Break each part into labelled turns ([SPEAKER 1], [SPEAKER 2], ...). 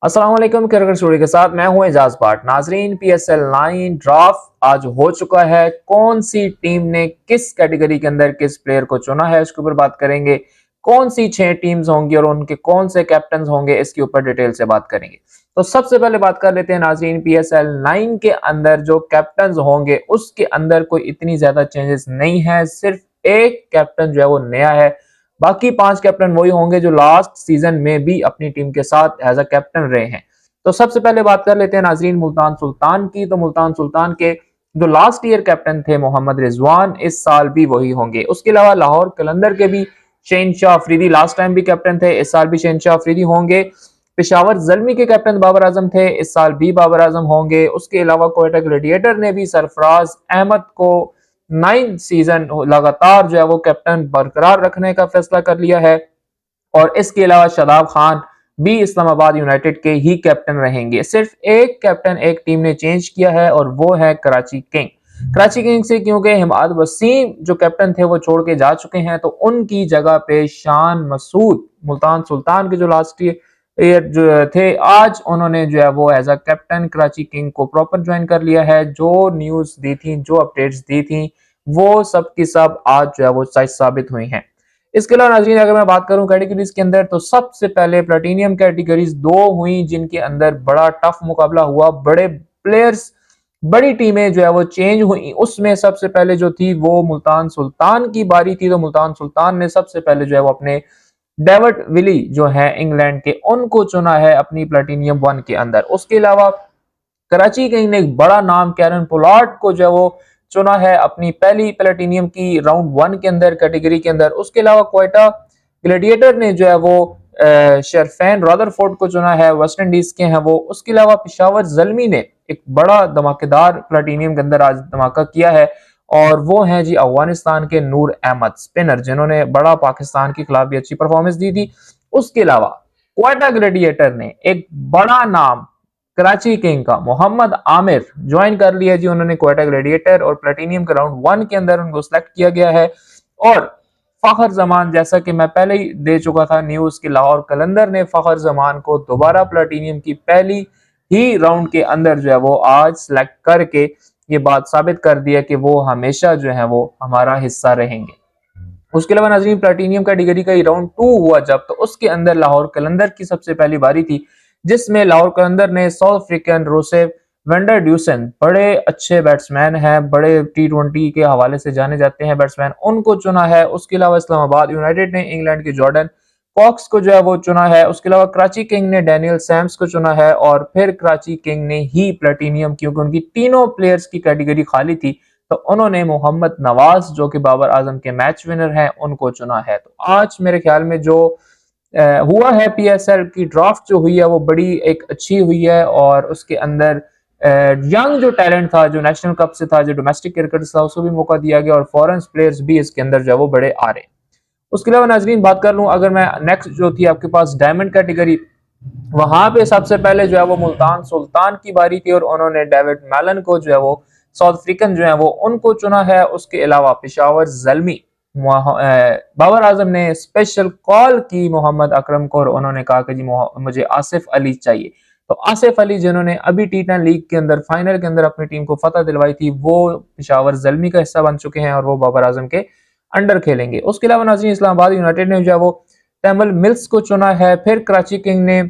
[SPEAKER 1] अस्सलाम वालेकुम। Cricket studio के साथ मैं हूं एजाज पाट। नाजरीन, PSL 9 ड्राफ्ट आज हो चुका है। कौन सी टीम ने किस कैटेगरी के अंदर किस प्लेयर को चुना है इसके ऊपर बात करेंगे। कौन सी 6 टीम्स होंगी और उनके कौन से कैप्टन होंगे इसके ऊपर डिटेल से बात करेंगे। तो सबसे पहले बात कर लेते हैं नाजरीन, PSL 9 के अंदर जो कैप्टन होंगे उसके अंदर कोई इतनी ज्यादा चेंजेस नहीं है। सिर्फ एक कैप्टन जो है वो नया है, बाकी 5 कैप्टन वही होंगे जो लास्ट सीजन में भी अपनी टीम के साथ एज अ कैप्टन रहे हैं। तो सबसे पहले बात कर लेते हैं नाजरीन मुल्तान सुल्तान की। तो मुल्तान सुल्तान के जो लास्ट ईयर कैप्टन थे मोहम्मद रिजवान, इस साल भी वही होंगे। उसके अलावा लाहौर कलंदर के भी शहनशाह अफरीदी लास्ट टाइम भी कैप्टन थे, इस साल भी शहनशाह अफरीदी होंगे। पेशावर जलमी के कैप्टन बाबर आजम थे, इस साल भी बाबर आजम होंगे। उसके अलावा कोयटा ग्लेडिएटर ने भी सरफराज अहमद को 9 सीजन लगातार जो है वो कैप्टन बरकरार रखने का फैसला कर लिया है। और इसके अलावा शादाब खान भी इस्लामाबाद यूनाइटेड के ही कैप्टन रहेंगे। सिर्फ एक कैप्टन एक टीम ने चेंज किया है और वो है कराची किंग। कराची किंग से क्योंकि हिमाद वसीम जो कैप्टन थे वो छोड़ के जा चुके हैं, तो उनकी जगह पे शान मसूद मुल्तान सुल्तान के जो लास्ट ईयर जो थे, आज उन्होंने जो है वो as a captain Karachi king को प्रॉपर ज्वाइन कर लिया है। जो न्यूज दी थी, जो अपडेट्स दी थी, वो सब की सब आज जो है वो सच साबित हुई हैं। इसके अलावा नाज़रीन, अगर मैं बात करूं कैटेगरीज के अंदर, तो सबसे पहले प्लेटिनियम कैटेगरीज 2 हुई जिनके अंदर बड़ा टफ मुकाबला हुआ। बड़े प्लेयर्स, बड़ी टीमें जो है वो चेंज हुई। उसमें सबसे पहले जो थी वो मुल्तान सुल्तान की बारी थी। तो मुल्तान सुल्तान ने सबसे पहले जो है वो अपने डेविड विली जो है इंग्लैंड के, उनको चुना है अपनी प्लेटिनियम 1 के अंदर। उसके अलावा कराची किंग ने एक बड़ा नाम कैरन पोलार्ड को जो है वो चुना है अपनी पहली प्लेटिनियम की राउंड 1 के अंदर कैटेगरी के अंदर। उसके अलावा क्वेटा ग्लेडिएटर ने जो है वो शरफैन रदरफोर्ड को चुना है, वेस्ट इंडीज के हैं वो। उसके अलावा पेशावर जलमी ने एक बड़ा धमाकेदार प्लेटिनियम के अंदर आज धमाका किया है, और वो हैं जी अफगानिस्तान के नूर अहमद स्पिनर, जिन्होंने बड़ा पाकिस्तान के खिलाफ भी अच्छी परफॉर्मेंस दी थी। उसके अलावा क्वेटा ग्लेडिएटर ने एक बड़ा नाम कराची किंग का मोहम्मद आमिर ज्वाइन कर लिया जी, उन्होंने क्वेटा ग्लेडिएटर, और प्लेटिनियम के राउंड 1 के अंदर उनको सिलेक्ट किया गया है। और फखर जमान, जैसा कि मैं पहले ही दे चुका था न्यूज की, लाहौर कलंदर ने फखर जमान को दोबारा प्लेटिनियम की पहली ही राउंड के अंदर जो है वो आज सिलेक्ट करके ये बात साबित कर दिया कि वो हमेशा जो है वो हमारा हिस्सा रहेंगे। उसके अलावा नाज़रीन, प्लेटिनियम कैटेगरी का राउंड 2 हुआ जब, तो उसके अंदर लाहौर कलंदर की सबसे पहली बारी थी, जिसमें लाहौर कलंदर ने साउथ अफ्रीकन रोसेफ वेंडर ड्यूसन, बड़े अच्छे बैट्समैन हैं, बड़े T20 के हवाले से जाने जाते हैं बैट्समैन, उनको चुना है। उसके अलावा इस्लामाबाद यूनाइटेड ने इंग्लैंड के जॉर्डन कॉक्स को जो है वो चुना है। उसके अलावा कराची किंग ने डैनियल सैम्स को चुना है, और फिर कराची किंग ने ही प्लेटिनियम, क्योंकि उनकी तीनों प्लेयर्स की कैटेगरी खाली थी, तो उन्होंने मोहम्मद नवाज जो कि बाबर आजम के मैच विनर हैं उनको चुना है। तो आज मेरे ख्याल में जो हुआ है, PSL की ड्राफ्ट जो हुई है वो बड़ी एक अच्छी हुई है, और उसके अंदर यंग जो टैलेंट था, जो नेशनल कप से था, जो डोमेस्टिक क्रिकेट था, उसको भी मौका दिया गया, और फॉरेन प्लेयर्स भी इसके अंदर जो है वो बड़े आ रहे हैं। उसके अलावा नाजरीन, बात कर लूं अगर मैं नेक्स्ट जो थी आपके पास डायमंड कैटेगरी, वहां पे सबसे पहले जो है वो मुल्तान सुल्तान की बारी थी, और उन्होंने डेविड मैलन को जो है वो साउथ अफ्रीकन जो है वो उनको चुना है। उसके अलावा पेशावर जलमी, बाबर आजम ने स्पेशल कॉल की मोहम्मद अकरम को, और उन्होंने कहा कि जी मुझे आसिफ अली चाहिए। तो आसिफ अली जिन्होंने अभी T10 लीग के अंदर फाइनल के अंदर अपनी टीम को फतह दिलवाई थी, वो पेशावर जलमी का हिस्सा बन चुके हैं और वो बाबर आजम के अंडर खेलेंगे। उसके अलावा नाज़रीन, इस्लामाबाद यूनाइटेड ने जो है वो तैमुल मिल्स को चुना है, फिर कराची किंग ने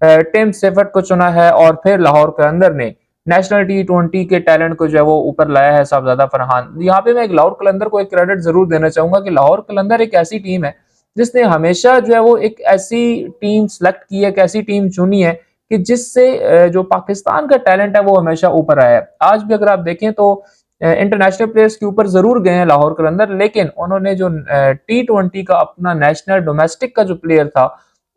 [SPEAKER 1] टिम सेफर्ट को चुना है, और फिर लाहौर कलंदर ने नेशनल T20 के टैलेंट को जो है वो ऊपर लाया है, साहबजादा फरहान। यहाँ पे मैं एक लाहौर कलंदर को एक क्रेडिट जरूर देना चाहूंगा कि लाहौर कलंदर एक ऐसी टीम है जिसने हमेशा जो है वो एक ऐसी टीम सेलेक्ट की है, एक ऐसी टीम चुनी है कि जिससे जो पाकिस्तान का टैलेंट है वो हमेशा ऊपर आया है। आज भी अगर आप देखें तो इंटरनेशनल प्लेयर्स के ऊपर जरूर गए हैं लाहौर कलंदर, लेकिन उन्होंने जो T20 का अपना नेशनल डोमेस्टिक का जो प्लेयर था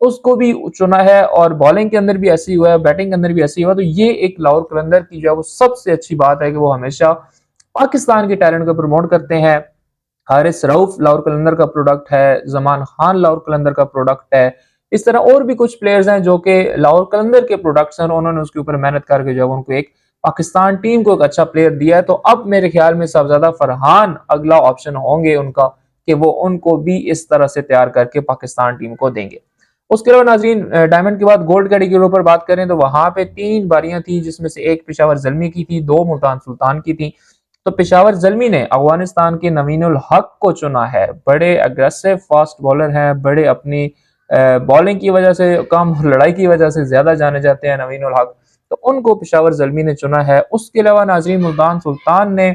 [SPEAKER 1] उसको भी चुना है, और बॉलिंग के अंदर भी ऐसी हुआ है, बैटिंग के अंदर भी ऐसी हुआ। तो ये एक लाहौर कलंदर की जो है वो सबसे अच्छी बात है कि वो हमेशा पाकिस्तान के टैलेंट को प्रमोट करते हैं। हारिस रऊफ लाहौर कलंदर का प्रोडक्ट है, जमान खान लाहौर कलंदर का प्रोडक्ट है। इस तरह और भी कुछ प्लेयर्स हैं जो कि लाहौर कलंदर के प्रोडक्ट्स हैं, उन्होंने उसके ऊपर मेहनत करके जो है उनको एक पाकिस्तान टीम को एक अच्छा प्लेयर दिया है। तो अब मेरे ख्याल में साहबजादा फरहान अगला ऑप्शन होंगे उनका, कि वो उनको भी इस तरह से तैयार करके पाकिस्तान टीम को देंगे। उसके अलावा नाजरीन डायमंड के बाद गोल्ड कैटेगरी पर बात करें तो वहां पे 3 बारियां थी, जिसमें से एक पेशावर जल्मी की थी, 2 मुल्तान सुल्तान की थी। तो पेशावर जल्मी ने अफगानिस्तान के नवीनुल हक को चुना है। बड़े अग्रेसिव फास्ट बॉलर हैं, बड़े अपनी बॉलिंग की वजह से कम, लड़ाई की वजह से ज्यादा जाने जाते हैं नवीनुल हक, तो उनको पेशावर जल्मी ने चुना है। उसके अलावा नाजरीन मुल्तान सुल्तान ने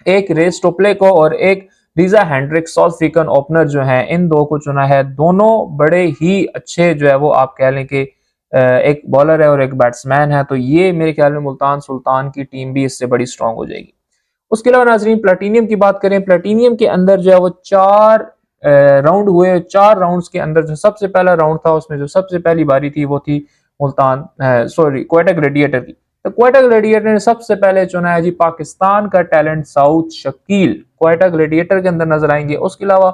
[SPEAKER 1] एक रेस टोपले को और एक Reeza Hendricks South African opener जो हैं, इन दो को चुना है। दोनों बड़े ही अच्छे जो है वो आप कह लें कि एक बॉलर है और एक बैट्समैन है, तो ये मेरे ख्याल में मुल्तान सुल्तान की टीम भी इससे बड़ी स्ट्रांग हो जाएगी। उसके अलावा नाजरीन प्लेटिनियम की बात करें, प्लेटिनियम के अंदर जो है वो 4 राउंड हुए। 4 राउंड्स के अंदर जो सबसे पहला राउंड था, उसमें जो सबसे पहली बारी थी वो थी मुल्तान क्वेटा ग्लेडिएटर की। तो क्वेटा ग्लेडिएटर ने सबसे पहले चुना है जी पाकिस्तान का talent south Shakeel, Quetta gladiator के अंदर नजर आएंगे। उसके अलावा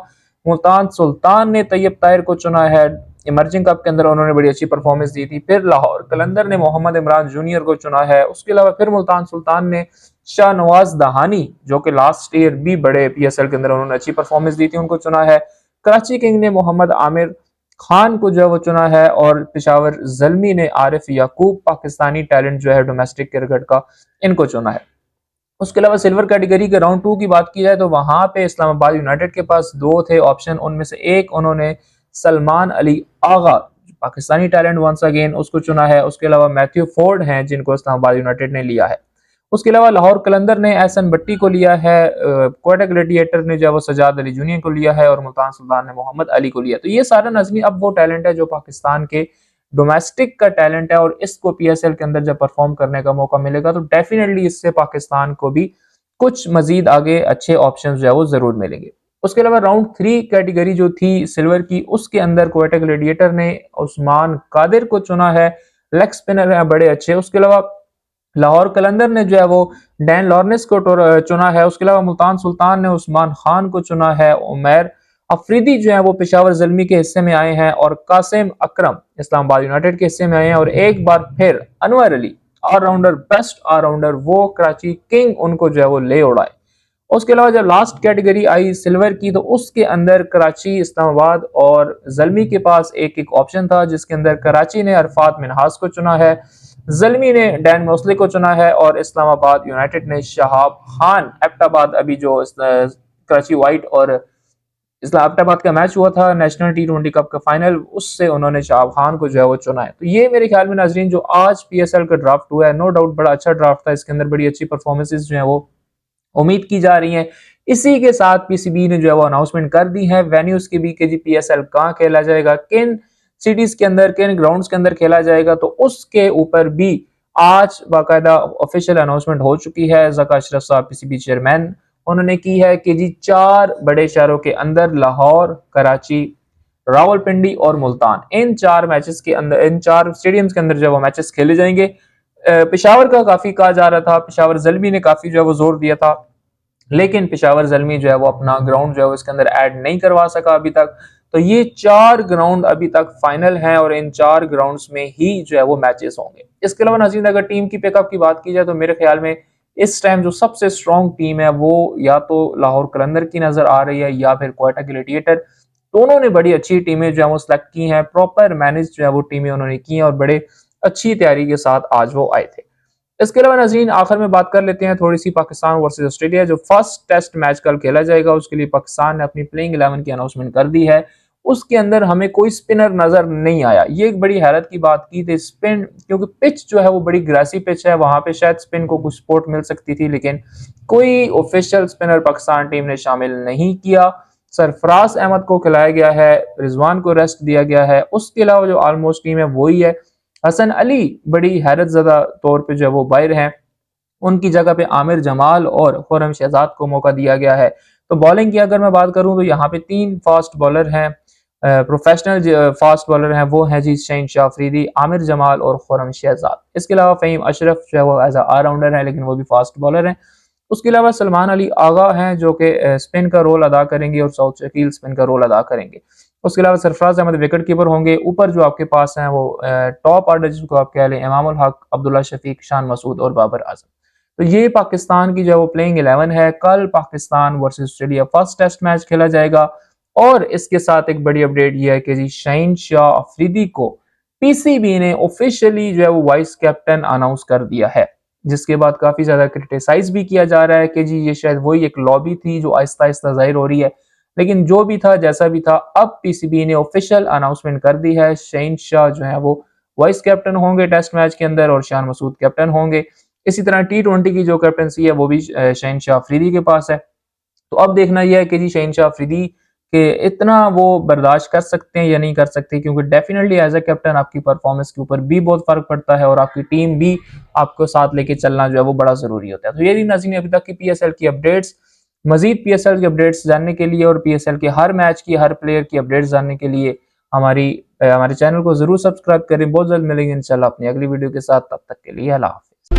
[SPEAKER 1] मुल्तान सुल्तान ने तैयब ताहिर को चुना है, इमर्जिंग कप के अंदर उन्होंने बड़ी अच्छी परफॉर्मेंस दी थी। फिर लाहौर कलंदर ने मोहम्मद इमरान जूनियर को चुना है। उसके अलावा फिर मुल्तान सुल्तान ने शाहनवाज दहानी, जो कि लास्ट ईयर भी बड़े पीएसएल के अंदर उन्होंने अच्छी परफॉर्मेंस दी थी, उनको चुना है। कराची किंग ने मोहम्मद आमिर खान को जो है वो चुना है, और पेशावर जल्मी ने आरिफ याकूब, पाकिस्तानी टैलेंट जो है डोमेस्टिक क्रिकेट का, इनको चुना है। उसके अलावा सिल्वर कैटेगरी के राउंड 2 की बात की जाए तो वहां पे इस्लामाबाद यूनाइटेड के पास 2 थे ऑप्शन, उनमें से एक उन्होंने Salman Ali Agha, Pakistani talent once again, उसको चुना है। उसके अलावा मैथ्यू फोर्ड हैं, जिनको इस्लामाबाद यूनाइटेड ने लिया है। उसके अलावा लाहौर कलंदर ने एहसन भट्टी को लिया है, क्वेटा ग्लेडिएटर ने जो सजाद अली जूनियर को लिया है, और मुल्तान सुल्तान ने मोहम्मद अली को लिया। तो ये सारा नजमी अब वो टैलेंट है जो पाकिस्तान के डोमेस्टिक का टैलेंट है, और इसको पीएसएल के अंदर जब परफॉर्म करने का मौका मिलेगा तो डेफिनेटली इससे पाकिस्तान को भी कुछ मजीद आगे अच्छे ऑप्शन जो है वो जरूर मिलेंगे। उसके अलावा राउंड 3 कैटेगरी जो थी सिल्वर की, उसके अंदर क्वेटा ग्लेडिएटर ने उस्मान कादिर को चुना है, लेग स्पिनर है बड़े अच्छे। उसके अलावा लाहौर कलंदर ने जो है वो डैन लॉर्नेस को चुना है। उसके अलावा मुल्तान सुल्तान ने उस्मान खान को चुना है। उमैर अफरीदी जो है वो पेशावर जल्मी के हिस्से में आए हैं, और कासिम अकरम इस्लामाबाद यूनाइटेड के हिस्से में आए हैं, और एक बार फिर Anwar Ali allrounder, best allrounder, वो कराची किंग, उनको जो है वो ले उड़ाए। उसके अलावा जब लास्ट कैटेगरी आई सिल्वर की, तो उसके अंदर कराची, इस्लामाबाद और जल्मी के पास एक एक ऑप्शन था, जिसके अंदर कराची ने अरफात मिनहास को चुना है, जल्मी ने डैन मोसले को चुना है, और इस्लामाबाद यूनाइटेड ने शहाब खान एबटाबाद, अभी जो कराची वाइट और इस्लामाबाद का मैच हुआ था नेशनल T20 कप का फाइनल, उससे उन्होंने शहाब खान को जो है वो चुना है। तो ये मेरे ख्याल में नाजरीन जो आज पीएसएल का ड्राफ्ट हुआ है, नो डाउट बड़ा अच्छा ड्राफ्ट था, इसके अंदर बड़ी अच्छी परफॉर्मेंसेज जो है वो उम्मीद की जा रही है। इसी के साथ पीसीबी ने जो है वो अनाउंसमेंट कर दी है वेन्यूज की भी कि जी पीएसएल कहाँ खेला जाएगा, किन सिटीज के अंदर, किन ग्राउंड्स के अंदर खेला जाएगा, तो उसके ऊपर भी आज बाकायदा ऑफिशियल अनाउंसमेंट हो चुकी है। ज़का अशरफ साहब पीसीबी चेयरमैन, उन्होंने की है कि जी 4 बड़े शहरों के अंदर लाहौर, कराची, रावलपिंडी और मुल्तान, इन 4 मैचेस के अंदर, इन 4 स्टेडियम्स के अंदर जो वो मैचेस खेले जाएंगे। पेशावर का काफी कहा जा रहा था, पेशावर जल्मी ने काफी जो है वो जोर दिया था, लेकिन पेशावर जल्मी जो है वो अपना ग्राउंड जो है इसके अंदर ऐड नहीं करवा सका अभी तक। तो ये 4 ग्राउंड अभी तक फाइनल हैं, और इन 4 ग्राउंड्स में ही जो है वो मैचेस होंगे। इसके अलावा नाज़रीन अगर टीम की पिकअप की बात की जाए तो मेरे ख्याल में इस टाइम जो सबसे स्ट्रॉन्ग टीम है वो या तो लाहौर कलंदर की नजर आ रही है, या फिर क्वेटा ग्लेडिएटर। दोनों ने बड़ी अच्छी टीमें जो है वो सिलेक्ट की हैं, प्रॉपर मैनेज जो है वो टीमें उन्होंने की हैं, और बड़े अच्छी तैयारी के साथ आज वो आए थे। इसके अलावा नाज़रीन आखिर में बात कर लेते हैं थोड़ी सी पाकिस्तान वर्सेस ऑस्ट्रेलिया, जो फर्स्ट टेस्ट मैच कल खेला जाएगा, उसके लिए पाकिस्तान ने अपनी प्लेइंग 11 की अनाउंसमेंट कर दी है। उसके अंदर हमें कोई स्पिनर नजर नहीं आया, ये एक बड़ी हैरत की बात की थी। स्पिन, क्योंकि पिच जो है वो बड़ी ग्रासी पिच है, वहां पे शायद स्पिन को कुछ सपोर्ट मिल सकती थी, लेकिन कोई ऑफिशियल स्पिनर पाकिस्तान टीम ने शामिल नहीं किया। सरफराज अहमद को खिलाया गया है, रिजवान को रेस्ट दिया गया है। उसके अलावा जो ऑलमोस्ट टीम है वही है। हसन अली बड़ी हैरत ज़दा तौर पे जो वो बाहर हैं, उनकी जगह पे आमिर जमाल और खुरम शहजाद को मौका दिया गया है। तो बॉलिंग की अगर मैं बात करूं तो यहाँ पे 3 फास्ट बॉलर हैं, प्रोफेशनल फास्ट बॉलर हैं, वो हैं जी शहनशाह अफरीदी, आमिर जमाल और खुरम शहजाद। इसके अलावा फ़हीम अशरफ जो है वो एज ऑलराउंडर है, लेकिन वो भी फास्ट बॉलर हैं। उसके अलावा सलमान अली आगा हैं, जो कि स्पिन का रोल अदा करेंगे, और साउथ शकील स्पिन का रोल अदा करेंगे। उसके अलावा सरफराज अहमद विकेट कीपर होंगे। ऊपर जो आपके पास हैं वो टॉप ऑर्डर जिसको आप कह लें, इमामुल हक, अब्दुल्ला शफीक, शान मसूद और बाबर आजम। तो ये पाकिस्तान की जो वो प्लेइंग 11 है। कल Pakistan versus Australia first test match खेला जाएगा, और इसके साथ एक बड़ी अपडेट ये है कि जी शहीनशाह अफरीदी को पीसीबी ने ऑफिशियली जो है वो वाइस कैप्टन अनाउंस कर दिया है, जिसके बाद काफी ज्यादा क्रिटिसाइज भी किया जा रहा है कि जी ये शायद वही एक लॉबी थी जो आहिस्ता आहिस्ता जाहिर हो रही है। लेकिन जो भी था जैसा भी था, अब पीसीबी ने ऑफिशियल अनाउंसमेंट कर दी है, शहीनशाह जो है वो वाइस कैप्टन होंगे टेस्ट मैच के अंदर और शान मसूद कैप्टन होंगे। इसी तरह टी20 की जो कैप्टनसी है वो भी शहीनशाह अफरीदी के पास है। तो अब देखना यह है कि जी शहीनशाह अफरीदी के इतना वो बर्दाश्त कर सकते हैं या नहीं कर सकते, क्योंकि डेफिनेटली एज ए कैप्टन आपकी परफॉर्मेंस के ऊपर भी बहुत फर्क पड़ता है और आपकी टीम भी आपको साथ लेके चलना जो है वो बड़ा जरूरी होता है। तो ये थी नाज़रीन अभी तक की पीएसएल की अपडेट्स। मजीद पीएसएल की अपडेट्स जानने के लिए और पीएसएल के हर मैच की हर प्लेयर की अपडेट्स जानने के लिए हमारे चैनल को जरूर सब्सक्राइब करें। बहुत जल्द मिलेंगे इंशाल्लाह अपनी अगली वीडियो के साथ, तब तक के लिए अल्लाह हाफिज।